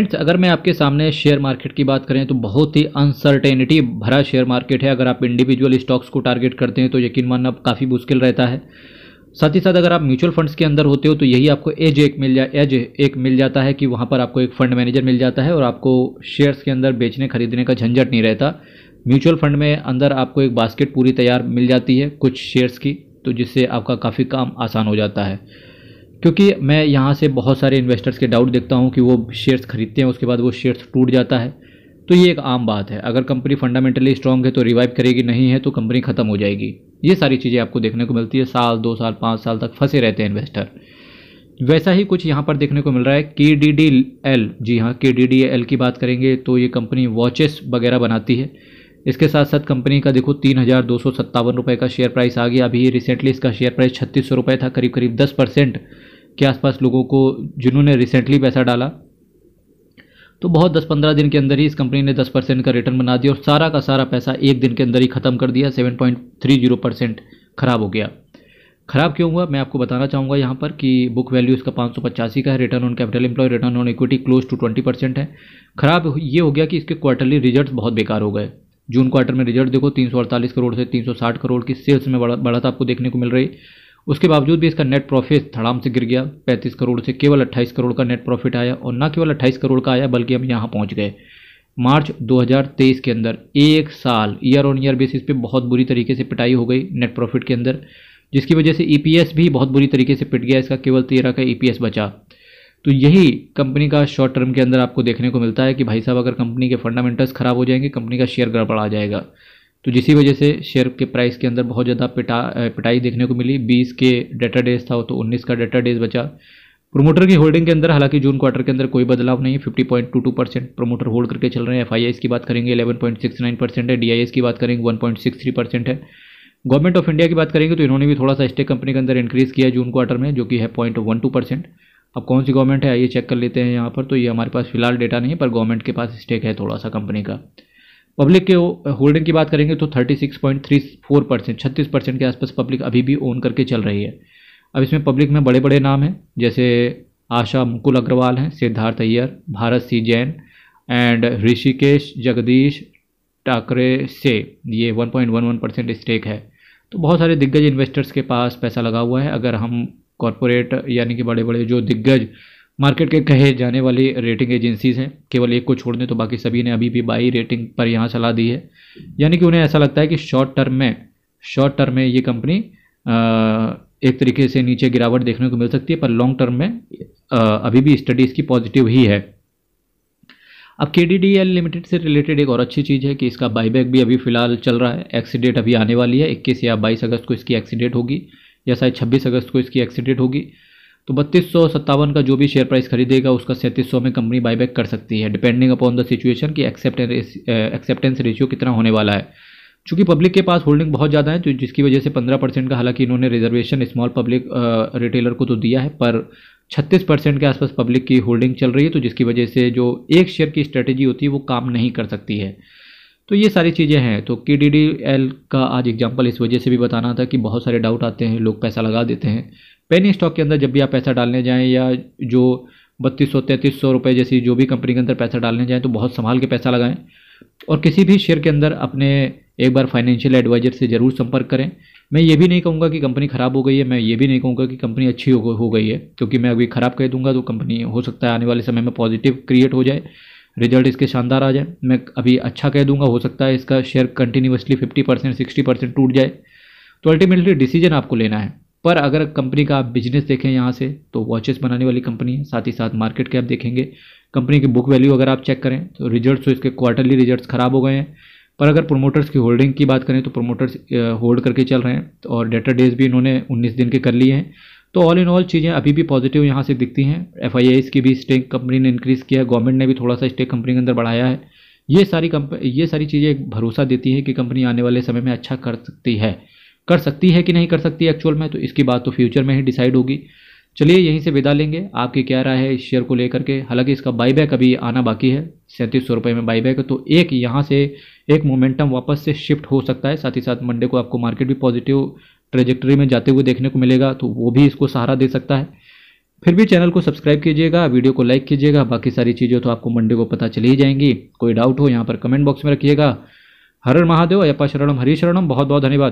Friends, अगर मैं आपके सामने शेयर मार्केट की बात करें तो बहुत ही अनसर्टेनिटी भरा शेयर मार्केट है। अगर आप इंडिविजुअल स्टॉक्स को टारगेट करते हैं तो यकीन मानना काफ़ी मुश्किल रहता है। साथ ही साथ अगर आप म्यूचुअल फंड्स के अंदर होते हो तो यही आपको एज एक मिल जाता है कि वहाँ पर आपको एक फंड मैनेजर मिल जाता है और आपको शेयर्स के अंदर बेचने खरीदने का झंझट नहीं रहता। म्यूचुअल फंड में अंदर आपको एक बास्केट पूरी तैयार मिल जाती है कुछ शेयर्स की, तो जिससे आपका काफ़ी काम आसान हो जाता है। क्योंकि मैं यहाँ से बहुत सारे इन्वेस्टर्स के डाउट देखता हूँ कि वो शेयर्स खरीदते हैं, उसके बाद वो शेयर्स टूट जाता है। तो ये एक आम बात है। अगर कंपनी फंडामेंटली स्ट्रांग है तो रिवाइव करेगी, नहीं है तो कंपनी खत्म हो जाएगी। ये सारी चीज़ें आपको देखने को मिलती है। साल 2 साल 5 साल तक फंसे रहते हैं इन्वेस्टर। वैसा ही कुछ यहाँ पर देखने को मिल रहा है। KDDL, जी हाँ, KDDL की बात करेंगे तो ये कंपनी वॉचेस वगैरह बनाती है। इसके साथ साथ कंपनी का देखो 3,257 रुपये का शेयर प्राइस आ गया। अभी रिसेंटली इसका शेयर प्राइस 3600 रुपये था। करीब करीब 10% के आसपास लोगों को जिन्होंने रिसेंटली पैसा डाला, तो बहुत 10-15 दिन के अंदर ही इस कंपनी ने 10% का रिटर्न बना दिया और सारा का सारा पैसा एक दिन के अंदर ही ख़त्म कर दिया। 7.30% ख़राब हो गया। ख़राब क्यों हुआ मैं आपको बताना चाहूँगा यहाँ पर कि बुक वैल्यू इसका 585 का है। Return on capital employ, return on equity close to 20% है। ख़राब ये हो गया कि इसके क्वार्टरली रिजल्ट्स बहुत बेकार हो गए। जून क्वार्टर में रिजल्ट देखो 348 करोड़ से 360 करोड़ की सेल्स में बढ़त आपको देखने को मिल रही। उसके बावजूद भी इसका नेट प्रॉफिट धड़ाम से गिर गया। 35 करोड़ से केवल 28 करोड़ का नेट प्रॉफिट आया, और ना केवल 28 करोड़ का आया बल्कि हम यहाँ पहुँच गए मार्च 2023 के अंदर। एक साल ईयर ऑन ईयर बेसिस पे बहुत बुरी तरीके से पिटाई हो गई नेट प्रॉफिट के अंदर, जिसकी वजह से EPS भी बहुत बुरी तरीके से पिट गया। इसका केवल 13 का EPS बचा। तो यही कंपनी का शॉर्ट टर्म के अंदर आपको देखने को मिलता है कि भाई साहब अगर कंपनी के फंडामेंटल्स खराब हो जाएंगे, कंपनी का शेयर गड़बड़ा जाएगा। तो जिसी वजह से शेयर के प्राइस के अंदर बहुत ज़्यादा पिटाई देखने को मिली। 20 के डेटा डेज था तो 19 का डेटा डेज बचा। प्रोमोटर की होल्डिंग के अंदर हालांकि जून क्वार्टर के अंदर कोई बदलाव नहीं है। 50.22% प्रोमोटर होल्ड करके चल रहे हैं। FIIs की बात करेंगे 11.69% है। DIS की बात करेंगे 1.63% है। गवर्नमेंट ऑफ इंडिया की बात करेंगे तो इन्होंने भी थोड़ा सा स्टेक कंपनी के अंदर इंक्रीज़ किया है जून क्वार्टर में, जो कि है 0.12%। अब कौन सी गवर्नमेंट है आइए चेक कर लेते हैं यहाँ पर। तो ये हमारे पास फिलहाल डेटा नहीं है, पर गवर्नमेंट के पास स्टेक है थोड़ा सा कंपनी का। पब्लिक के होल्डिंग की बात करेंगे तो 36.34%, 36% के आसपास पब्लिक अभी भी ओन करके चल रही है। अब इसमें पब्लिक में बड़े बड़े नाम हैं, जैसे आशा मुकुल अग्रवाल हैं, सिद्धार्थ अय्यर, भारत सी जैन एंड ऋषिकेश जगदीश टाकरे से ये 1.11% स्टेक है। तो बहुत सारे दिग्गज इन्वेस्टर्स के पास पैसा लगा हुआ है। अगर हम कॉरपोरेट यानी कि बड़े बड़े जो दिग्गज मार्केट के कहे जाने वाली रेटिंग एजेंसीज हैं, केवल एक को छोड़ दें तो बाकी सभी ने अभी भी बाई रेटिंग पर यहाँ सलाह दी है। यानी कि उन्हें ऐसा लगता है कि शॉर्ट टर्म में ये कंपनी एक तरीके से नीचे गिरावट देखने को मिल सकती है, पर लॉन्ग टर्म में अभी भी स्टडी इसकी पॉजिटिव ही है। अब KDDL लिमिटेड से रिलेटेड एक और अच्छी चीज़ है कि इसका बाईबैक भी अभी फिलहाल चल रहा है। एक्सीडेट अभी आने वाली है, 21 या 22 अगस्त को इसकी एक्सीडेट होगी, या शायद 26 अगस्त को इसकी एक्सीडेंट होगी। तो 3257 का जो भी शेयर प्राइस खरीदेगा उसका 3700 में कंपनी बाईबैक कर सकती है, डिपेंडिंग अपॉन द सिचुएशन कि एक्सेप्टेंस रेशियो कितना होने वाला है। चूँकि पब्लिक के पास होल्डिंग बहुत ज़्यादा है, तो जिसकी वजह से 15% का हालांकि इन्होंने रिजर्वेशन स्मॉल पब्लिक रिटेलर को तो दिया है, पर 36% के आसपास पब्लिक की होल्डिंग चल रही है। तो जिसकी वजह से जो एक शेयर की स्ट्रेटेजी होती है वो काम नहीं कर सकती है। तो ये सारी चीज़ें हैं। तो KDDL का आज एग्जांपल इस वजह से भी बताना था कि बहुत सारे डाउट आते हैं, लोग पैसा लगा देते हैं। पेनी स्टॉक के अंदर जब भी आप पैसा डालने जाएं, या जो 3200-3300 रुपये जैसी जो भी कंपनी के अंदर पैसा डालने जाएं, तो बहुत संभाल के पैसा लगाएं। और किसी भी शेयर के अंदर अपने एक बार फाइनेंशियल एडवाइजर से ज़रूर संपर्क करें। मैं ये भी नहीं कहूँगा कि कंपनी ख़राब हो गई है, मैं ये भी नहीं कहूँगा कि कंपनी अच्छी हो गई है, क्योंकि मैं अभी ख़राब कह दूँगा तो कंपनी हो सकता है आने वाले समय में पॉजिटिव क्रिएट हो जाए, रिजल्ट इसके शानदार आ जाए। मैं अभी अच्छा कह दूंगा, हो सकता है इसका शेयर कंटिन्यूसली 50% 60% टूट जाए। तो अल्टीमेटली डिसीजन आपको लेना है। पर अगर कंपनी का आप बिजनेस देखें यहाँ से, तो वॉचेस बनाने वाली कंपनी है, साथ ही साथ मार्केट कैप देखेंगे, कंपनी की बुक वैल्यू अगर आप चेक करें तो रिजल्ट्स तो इसके क्वार्टरली रिजल्ट्स ख़राब हो गए हैं। पर अगर प्रोमोटर्स की होल्डिंग की बात करें तो प्रोमोटर्स होल्ड करके चल रहे हैं, और डेटा डेज भी इन्होंने 19 दिन के कर लिए हैं। तो ऑल इन ऑल चीज़ें अभी भी पॉजिटिव यहाँ से दिखती हैं। FIIs की भी स्टेक कंपनी ने इंक्रीज़ किया है, गवर्नमेंट ने भी थोड़ा सा स्टेक कंपनी के अंदर बढ़ाया है। ये सारी चीज़ें एक भरोसा देती हैं कि कंपनी आने वाले समय में अच्छा कर सकती है कि नहीं कर सकती एक्चुअल में, तो इसकी बात तो फ्यूचर में ही डिसाइड होगी। चलिए यहीं से विदा लेंगे। आपकी क्या राय है इस शेयर को लेकर के? हालांकि इसका बाईबैक अभी आना बाकी है, 3700 रुपये में बाईबैक है, तो एक यहाँ से एक मोमेंटम वापस से शिफ्ट हो सकता है। साथ ही साथ मंडे को आपको मार्केट भी पॉजिटिव ट्रेजेक्टरी में जाते हुए देखने को मिलेगा, तो वो भी इसको सहारा दे सकता है। फिर भी चैनल को सब्सक्राइब कीजिएगा, वीडियो को लाइक कीजिएगा। बाकी सारी चीज़ें तो आपको मंडे को पता चली ही जाएंगी। कोई डाउट हो यहाँ पर कमेंट बॉक्स में रखिएगा। हर हर महादेव, अयप्पा शरणम, हरि शरणम। बहुत बहुत धन्यवाद।